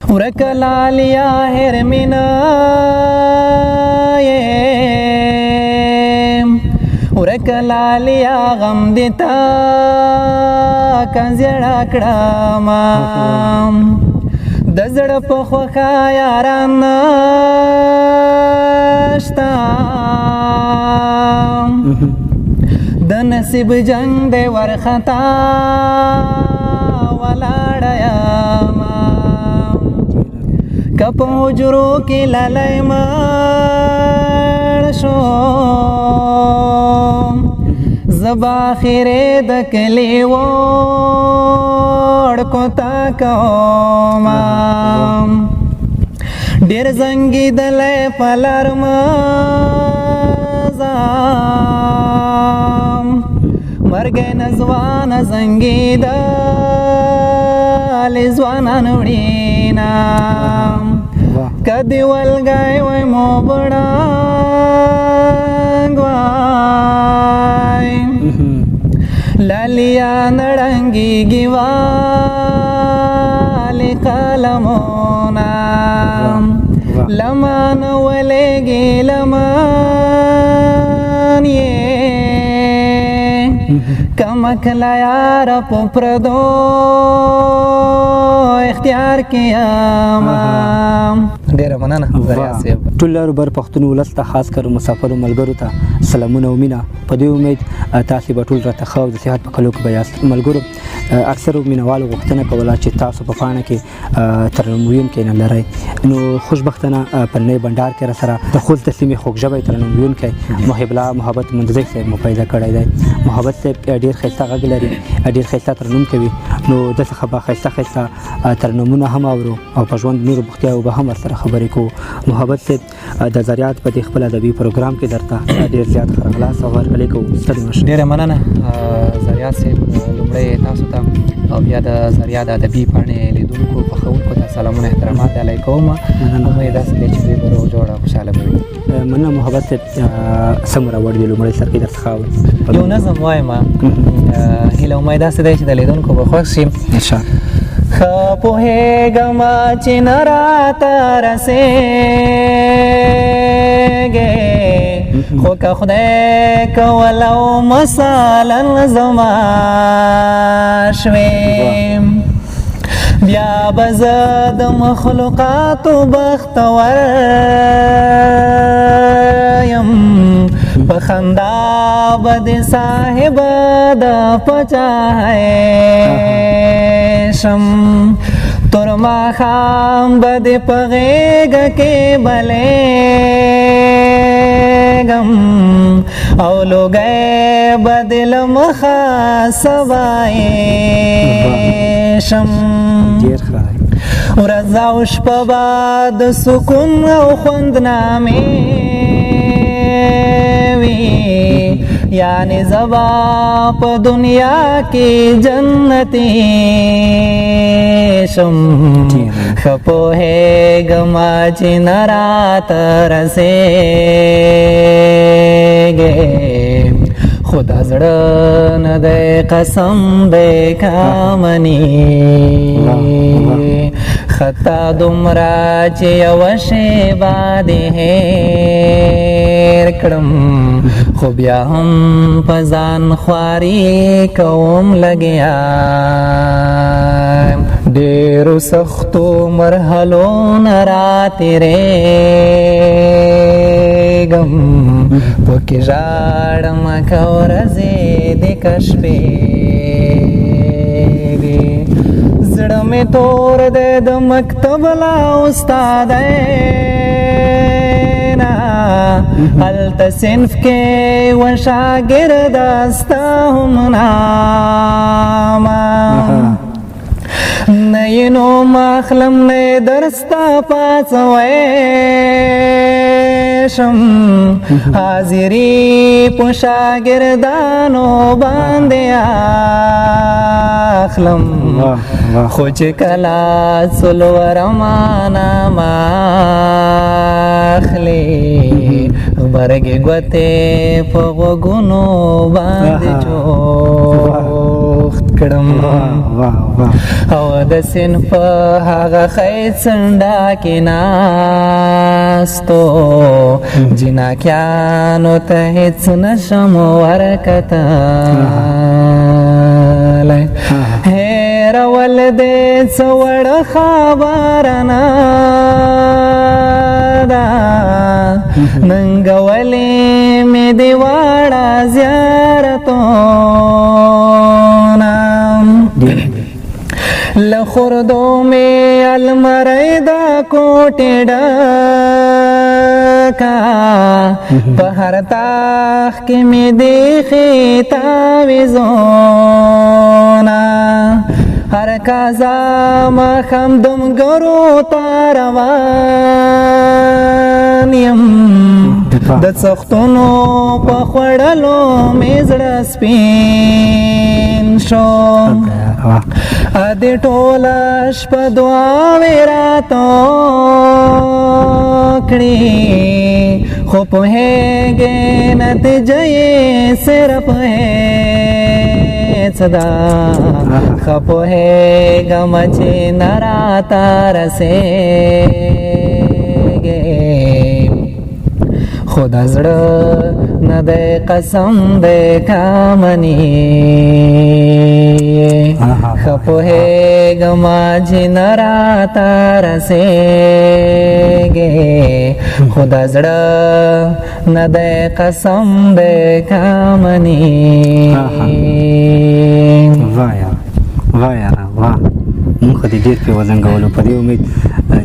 ورک لالیا هرمینا ورک لالیا غم دیتا کنزیڑا کڑاما دزڑ پخوخا یاران نشتا د نصیب جنگ دے ورخطا ولاڑیاما کپ حجرو کی للی مر شو زبا خیره د کلی وړ کو تا کوما ډیر زنګي دلې پلرم زام مرګ نزوان زنګي د لزوانان وړینا کدی ولګای وای مو بڑانګوای لالیا نړنګي گیوالی قلمونا لمان ولګي لمان یې کمکلا یار په پردو اختیار کیاما ډیره مننه زریا صاحب. ټول روبر پښتون ولس ته خاص کر مسافر ملګرو ته سلامونه او مینه. په دې امید تاسو به ټول راته ښه او د صحت په کلو کې به یاست. ملګرو اکثر مینوالو غوښتنه کوله چې تاسو په پاڼه کې ترنم ویونکی نه لرئ، نو خوشبختانه په نوی بنډار کې راسره د خوست د سیمې خوږژبی ترنم ویونکی محب الله محبت منتظر صاحب مو پیدا کړی دی. محبت صاحب ډېر ښایسته غږ لري، ډېر ښایسته ترنم کوي، نو د څخه به ښایسته ښایسته ترنمونه هم اورو او په ژوند نورو بوختیاوو به هم ورسره خبرې کوو. محبت صاحب د ذریعات په دې خپل ادبي پروګرام کې درته ډېر زیات ښه راغلاست او هرکلی کوو. ستړي مه شئ. ډېره مننه ذریعات صاحب. لومړی تاسو ته او بیا د ذریعه د ادبي پاڼې لیدونکو خوښونکو ته سلامونه احترامات ډالۍ کوم. امید داسې دی چې دوی به روغ جوړ او خوشحاله به وي. مننه محبت صاحب. څومره وړ دي لومړی سر کې درڅخه اورم؟ یو نظم وایم. هیله امید داسې دی چې د لیدونکو به خوښ شي. انشاءالله. ښه پوهېږم چې نه راته رسېږې، خو که خدای کولو مثالا زما شوې، بیا به زه د مخلوقاتو بختور یم، په خندا به د صاحب د پچای شم، تر ماښام به د په غېږه کې بلېږم او لوګی به د له مخه سبای شم. ورځ او شپه به د سکون او خوند نامې وي، یعنی زبا په دنیا کې جنتی شم. ښه پوهېږم چې نه راته رسېږې، خو دا زړه نه دی قسم دی کامني، خطا دومره چې یوه شېبه دې هېر کړم، خو بیا هم په ځان خواري کوم لګیا، ډېرو سختو مرحلو نه راتېرېږم، پکې ژاړم که ورځې دې که شپې وي، زړه مې تور دی د مکتب لا استادی نه، هلته صنف کې و شاګرده ستا هم نامه، نه یې نوم اخلم نه یې درس ته پاڅویشم، حاضري په شاګردانو باندې اخلم، خو چې کله څلورمه نامه اخلي، غبرګې ګوتې په غوږونو باندې جوخت کړم او د سین په هغه خی څنډه کې ناستو جناکیانو ته هېڅ نشم ورکتلی هېرول دې څه وړه خبره نه ده ننګولې مې دې واړه زیارتونه له خردو مې المرۍ د کوټې ډکه په هر تاخ کې مې دې ښې تعویذونه هر کازا ماښام دمګرو ته روان یم د څښتنو په خوړلو مې زړه سپین شو ادې ټوله شپه دعاوې راته کړې خو پوهېږې نتیجه یې صرف هېڅ ده ښه پوهېږم چې نه راته رسېږې خو د زړه نه دی قسم دی که منې ښه پوهېږم چې نه راته رسېږې خو د زړه نه دی قسم دی که منې وایه مونږ خو دې ډېر پرې وزنګولو په دې امید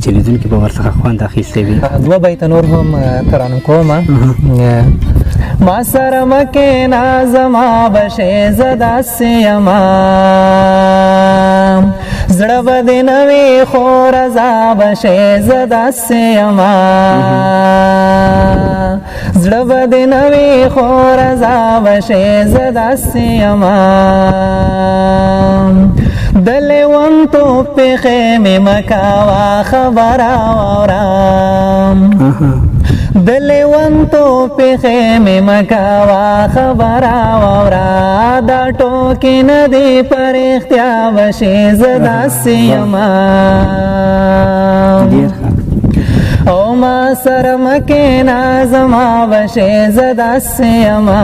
چې لیدونکي به ورڅخه خوند اخیستی وي دوه بیته نور هم ترنم کومه ما سره مکېنه زما بشې زه داسې یمه زړه به دې نه وي خو رضا بشې زه داسې یمه زړه به دې نه وي خو رضا بشې زه داسې یمه د لیونتو پېښې مې مکوه خبره واورم د لیونتو پېښې مې مکوه خبره واوره دا ټوکې نه دي په رښتیا بشې زه داسې یمه او ما سره مکېنه زما بشې زه داسې یمه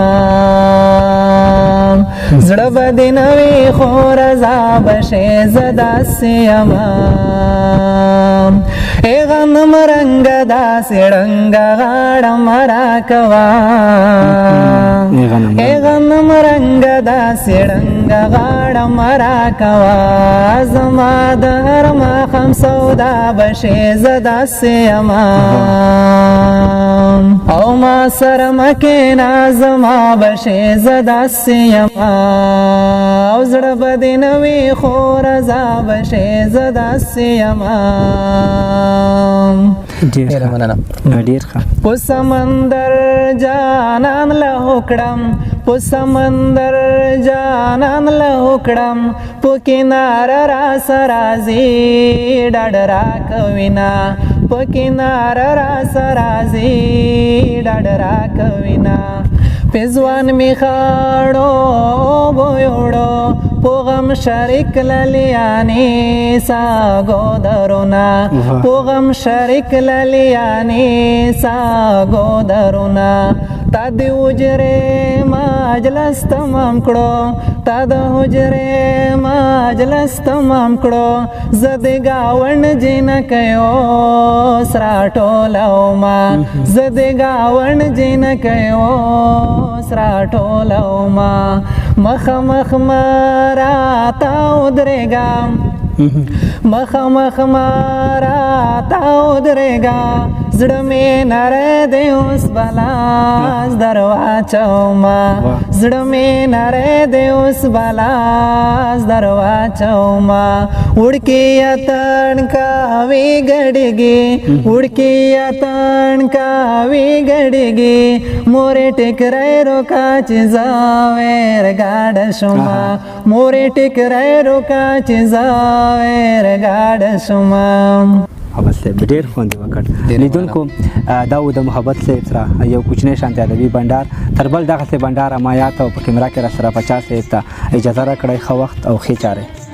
زړه به دې نه وي خو رضا بشې زه داسې یمه ای غنم رنګه داسې ړنګه غاړه مه راکوه ای غنم رنګه داسې ړنګه غاړه مه راکوه زما د هر ماښام سودا بشې زه داسې یمه او ما سره مکېنه زما بشې زه داسې یمه او زړه به دې نه وي خو رضا بشې زه داسې یمه ډېر ښه په سمندر جانان له وکړم په سمندر جانان له وکړم په کناره راسه راځي ډاډ راکوینه په کناره راسه راځي ډاډ راکوینه پېزوان مې خاړو بویوړو په غم شریک للیانې ساګو درونه په غم شریک للیانې ساګو درونه تا د حجرې مجلس تمام کړو تا د حجرې مجلس تمام کړو زه د ګاونډ جینکیو سره ټولومه زه د ګاونډ جینکیو سره ټولومه مخامخ مه راته ودرېږم مخامخ مه راته ودرېږه زړه مې نری دی اوس بلاس در واچومه زړه مې نری دی اوس بلاس در واچومه وړکي اتڼ کوي ګډېږي وړکي اتڼ کوي ګډېږي مورې ټیکری روکه چې زه ویرګاډه شومه مورې ټیکری روکه چې زه ویرګاډه شومه محبت صاحب ډېر خوند یې وکړ. لیدونکو دا و د محبت صاحب سره یو کوچنی شانتې ادبي بنډار. تر بل دغسې بنډاره ما یاد او په کیمره کې راسره 50 صاحب ته اجازه راکړئ. ښه وخت او ښې چارې.